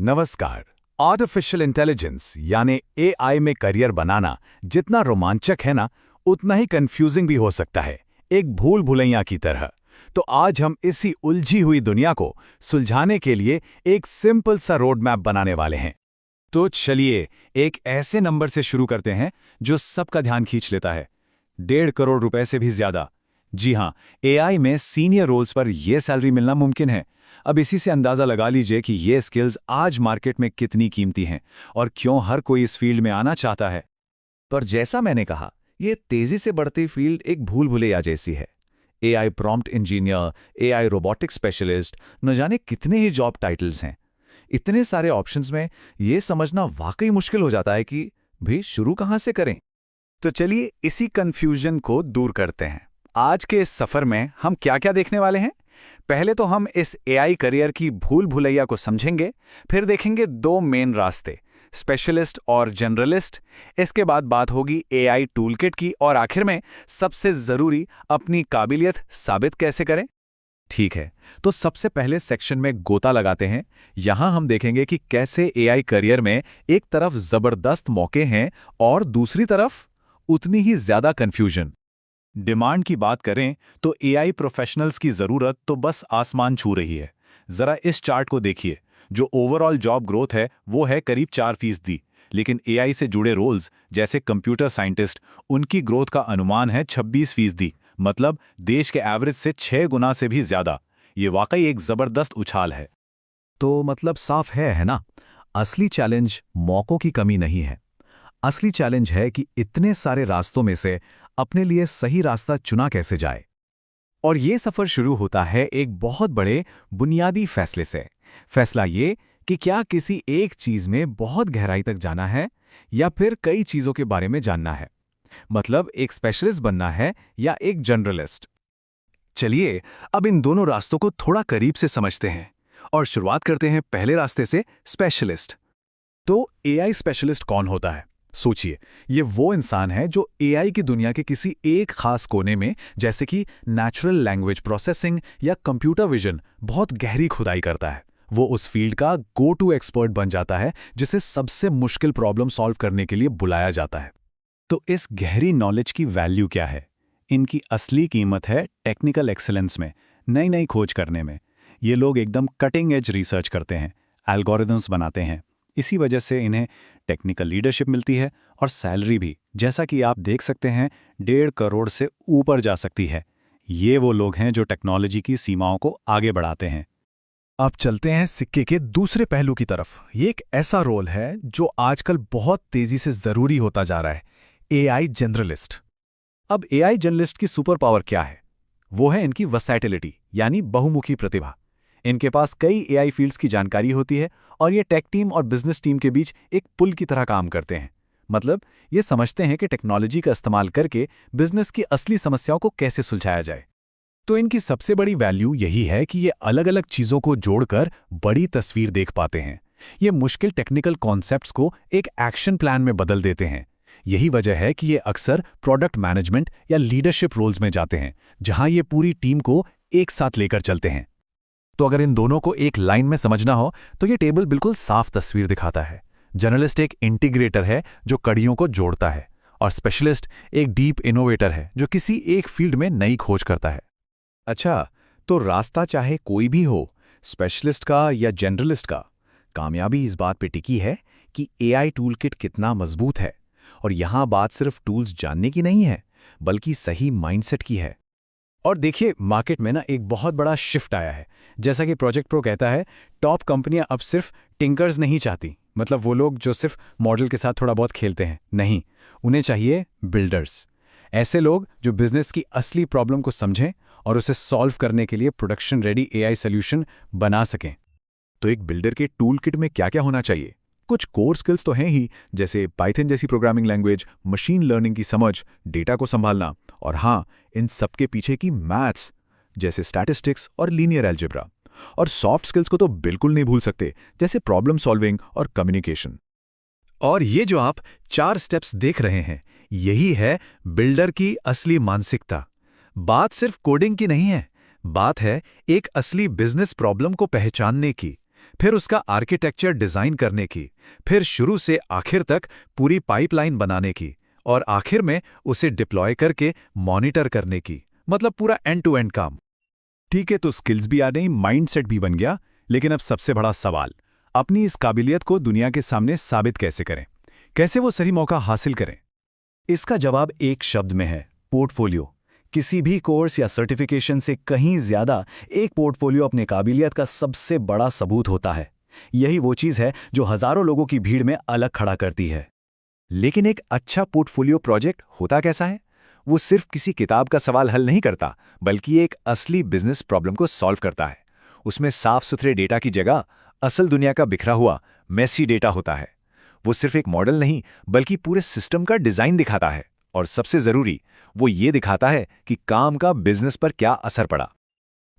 नमस्कार। Artificial intelligence यानी AI में करियर बनाना जितना रोमांचक है ना, उतना ही कंफ्यूजिंग भी हो सकता है, एक भूल भुलैया की तरह। तो आज हम इसी उलझी हुई दुनिया को सुलझाने के लिए एक सिंपल सा रोड मैप बनाने वाले हैं। तो चलिए एक ऐसे नंबर से शुरू करते हैं जो सबका ध्यान खींच लेता है, 1.5 करोड़ रुपए से भी ज्यादा। जी हाँ, एआई में सीनियर रोल्स पर यह सैलरी मिलना मुमकिन है। अब इसी से अंदाजा लगा लीजिए कि ये स्किल्स आज मार्केट में कितनी कीमती हैं और क्यों हर कोई इस फील्ड में आना चाहता है। पर जैसा मैंने कहा, ये तेजी से बढ़ती फील्ड एक भूल भुलैया जैसी है। AI prompt engineer, AI robotics specialist, न जाने कितने ही जॉब टाइटल्स हैं। इतने सारे ऑप्शंस में ये समझना वाकई मुश्किल हो जाता है कि भी शुरू कहाँ से करें। तो चलिए इसी कंफ्यूजन को दूर करते हैं। आज के इस सफर में हम क्या क्या देखने वाले हैं। पहले तो हम इस एआई करियर की भूल भुलैया को समझेंगे, फिर देखेंगे दो मेन रास्ते, स्पेशलिस्ट और जनरलिस्ट। इसके बाद बात होगी एआई टूलकिट की, और आखिर में सबसे जरूरी, अपनी काबिलियत साबित कैसे करें। ठीक है, तो सबसे पहले सेक्शन में गोता लगाते हैं। यहां हम देखेंगे कि कैसे एआई करियर में एक तरफ जबरदस्त मौके हैं और दूसरी तरफ उतनी ही ज्यादा कंफ्यूजन। डिमांड की बात करें तो एआई प्रोफेशनल्स की जरूरत तो बस आसमान छू रही है। जरा इस चार्ट को देखिए, जो ओवरऑल जॉब ग्रोथ है वो है करीब 4%, लेकिन एआई से जुड़े रोल्स जैसे कंप्यूटर साइंटिस्ट, उनकी ग्रोथ का अनुमान है 26%, मतलब देश के एवरेज से 6 गुना से भी ज्यादा। ये वाकई एक जबरदस्त उछाल है। तो मतलब साफ है ना? असली चैलेंज मौकों की कमी नहीं है। असली चैलेंज है कि इतने सारे रास्तों में से अपने लिए सही रास्ता चुना कैसे जाए। और ये सफर शुरू होता है एक बहुत बड़े बुनियादी फैसले से। फैसला ये कि क्या किसी एक चीज में बहुत गहराई तक जाना है या फिर कई चीजों के बारे में जानना है। मतलब एक स्पेशलिस्ट बनना है या एक जनरलिस्ट। चलिए अब इन दोनों रास्तों को थोड़ा करीब से समझते हैं और शुरुआत करते हैं पहले रास्ते से, स्पेशलिस्ट। तो एआई स्पेशलिस्ट कौन होता है? सोचिए, ये वो इंसान है जो एआई की दुनिया के किसी एक खास कोने में, जैसे कि नेचुरल लैंग्वेज प्रोसेसिंग या कंप्यूटर विजन, बहुत गहरी खुदाई करता है। वो उस फील्ड का गो टू एक्सपर्ट बन जाता है, जिसे सबसे मुश्किल प्रॉब्लम सॉल्व करने के लिए बुलाया जाता है। तो इस गहरी नॉलेज की वैल्यू क्या है? इनकी असली कीमत है टेक्निकल एक्सीलेंस में, नई नई खोज करने में। ये लोग एकदम कटिंग एज रिसर्च करते हैं, एल्गोरिदम्स बनाते हैं। इसी वजह से इन्हें टेक्निकल लीडरशिप मिलती है और सैलरी भी, जैसा कि आप देख सकते हैं, 1.5 करोड़ से ऊपर जा सकती है। ये वो लोग हैं जो टेक्नोलॉजी की सीमाओं को आगे बढ़ाते हैं। अब चलते हैं सिक्के के दूसरे पहलू की तरफ। ये एक ऐसा रोल है जो आजकल बहुत तेजी से जरूरी होता जा रहा है, एआई जनरलिस्ट। अब एआई जर्नलिस्ट की सुपर पावर क्या है? वो है इनकी वर्सैटिलिटी, यानी बहुमुखी प्रतिभा। इनके पास कई एआई फील्ड्स की जानकारी होती है और ये टेक टीम और बिजनेस टीम के बीच एक पुल की तरह काम करते हैं। मतलब ये समझते हैं कि टेक्नोलॉजी का इस्तेमाल करके बिजनेस की असली समस्याओं को कैसे सुलझाया जाए। तो इनकी सबसे बड़ी वैल्यू यही है कि ये अलग अलग चीजों को जोड़कर बड़ी तस्वीर देख पाते हैं। ये मुश्किल टेक्निकल कॉन्सेप्ट्स को एक एक्शन प्लान में बदल देते हैं। यही वजह है कि ये अक्सर प्रोडक्ट मैनेजमेंट या लीडरशिप रोल्स में जाते हैं, जहां ये पूरी टीम को एक साथ लेकर चलते हैं। तो अगर इन दोनों को एक लाइन में समझना हो तो ये टेबल बिल्कुल साफ तस्वीर दिखाता है। जर्नलिस्ट एक इंटीग्रेटर है जो कड़ियों को जोड़ता है, और स्पेशलिस्ट एक डीप इनोवेटर है जो किसी एक फील्ड में नई खोज करता है। अच्छा, तो रास्ता चाहे कोई भी हो, स्पेशलिस्ट का या जनरलिस्ट का, कामयाबी इस बात पे टिकी है कि एआई टूलकिट कितना मजबूत है। और यहां बात सिर्फ टूल्स जानने की नहीं है, बल्कि सही माइंडसेट की है। और देखिए, मार्केट में ना एक बहुत बड़ा शिफ्ट आया है। जैसा कि प्रोजेक्ट प्रो कहता है, टॉप कंपनियां अब सिर्फ टिंकर्स नहीं चाहती, मतलब वो लोग जो सिर्फ मॉडल के साथ थोड़ा बहुत खेलते हैं, नहीं, उन्हें चाहिए बिल्डर्स। ऐसे लोग जो बिजनेस की असली प्रॉब्लम को समझें और उसे सॉल्व करने के लिए प्रोडक्शन रेडी एआई सॉल्यूशन बना सकें। तो एक बिल्डर के टूल किट में क्या क्या होना चाहिए? कुछ कोर स्किल्स तो हैं ही, जैसे पाइथन जैसी प्रोग्रामिंग लैंग्वेज, मशीन लर्निंग की समझ, डेटा को संभालना, और हाँ, इन सबके पीछे की मैथ्स, जैसे स्टैटिस्टिक्स और लीनियर अलजेब्रा। और सॉफ्ट स्किल्स को तो बिल्कुल नहीं भूल सकते, जैसे प्रॉब्लम सॉल्विंग और कम्युनिकेशन। और ये जो आप 4 स्टेप्स देख रहे हैं, यही है बिल्डर की असली मानसिकता। बात सिर्फ कोडिंग की नहीं है, बात है एक असली बिजनेस प्रॉब्लम को पहचानने की, फिर उसका आर्किटेक्चर डिजाइन करने की, फिर शुरू से आखिर तक पूरी पाइपलाइन बनाने की, और आखिर में उसे डिप्लॉय करके मॉनिटर करने की। मतलब पूरा एंड टू एंड काम। ठीक है, तो स्किल्स भी आ गई, माइंडसेट भी बन गया, लेकिन अब सबसे बड़ा सवाल, अपनी इस काबिलियत को दुनिया के सामने साबित कैसे करें? कैसे वो सही मौका हासिल करें? इसका जवाब एक शब्द में है, पोर्टफोलियो। किसी भी कोर्स या सर्टिफिकेशन से कहीं ज्यादा एक पोर्टफोलियो अपने काबिलियत का सबसे बड़ा सबूत होता है। यही वो चीज है जो हजारों लोगों की भीड़ में अलग खड़ा करती है। लेकिन एक अच्छा पोर्टफोलियो प्रोजेक्ट होता कैसा है? वो सिर्फ किसी किताब का सवाल हल नहीं करता, बल्कि एक असली बिजनेस प्रॉब्लम को सॉल्व करता है। उसमें साफ सुथरे डेटा की जगह असल दुनिया का बिखरा हुआ मेसी डेटा होता है। वो सिर्फ एक मॉडल नहीं, बल्कि पूरे सिस्टम का डिजाइन दिखाता है, और सबसे जरूरी, वो ये दिखाता है कि काम का बिजनेस पर क्या असर पड़ा।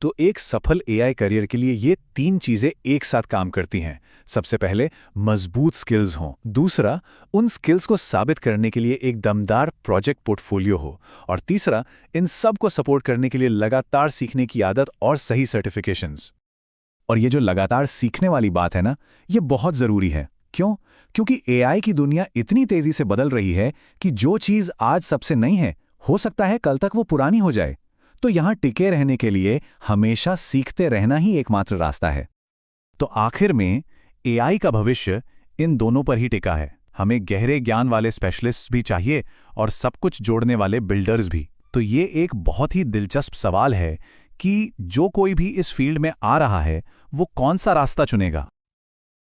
तो एक सफल एआई करियर के लिए ये 3 चीजें एक साथ काम करती हैं। सबसे पहले, मजबूत स्किल्स हों। दूसरा, उन स्किल्स को साबित करने के लिए एक दमदार प्रोजेक्ट पोर्टफोलियो हो। और तीसरा, इन सब को सपोर्ट करने के लिए लगातार सीखने की आदत और सही सर्टिफिकेशंस। और ये जो लगातार सीखने वाली बात है ना, ये बहुत जरूरी है। क्यों? क्योंकि एआई की दुनिया इतनी तेजी से बदल रही है कि जो चीज आज सबसे नई है, हो सकता है कल तक वो पुरानी हो जाए। तो यहां टिके रहने के लिए हमेशा सीखते रहना ही एकमात्र रास्ता है। तो आखिर में एआई का भविष्य इन दोनों पर ही टिका है। हमें गहरे ज्ञान वाले स्पेशलिस्ट्स भी चाहिए और सब कुछ जोड़ने वाले बिल्डर्स भी। तो ये एक बहुत ही दिलचस्प सवाल है कि जो कोई भी इस फील्ड में आ रहा है, वो कौन सा रास्ता चुनेगा।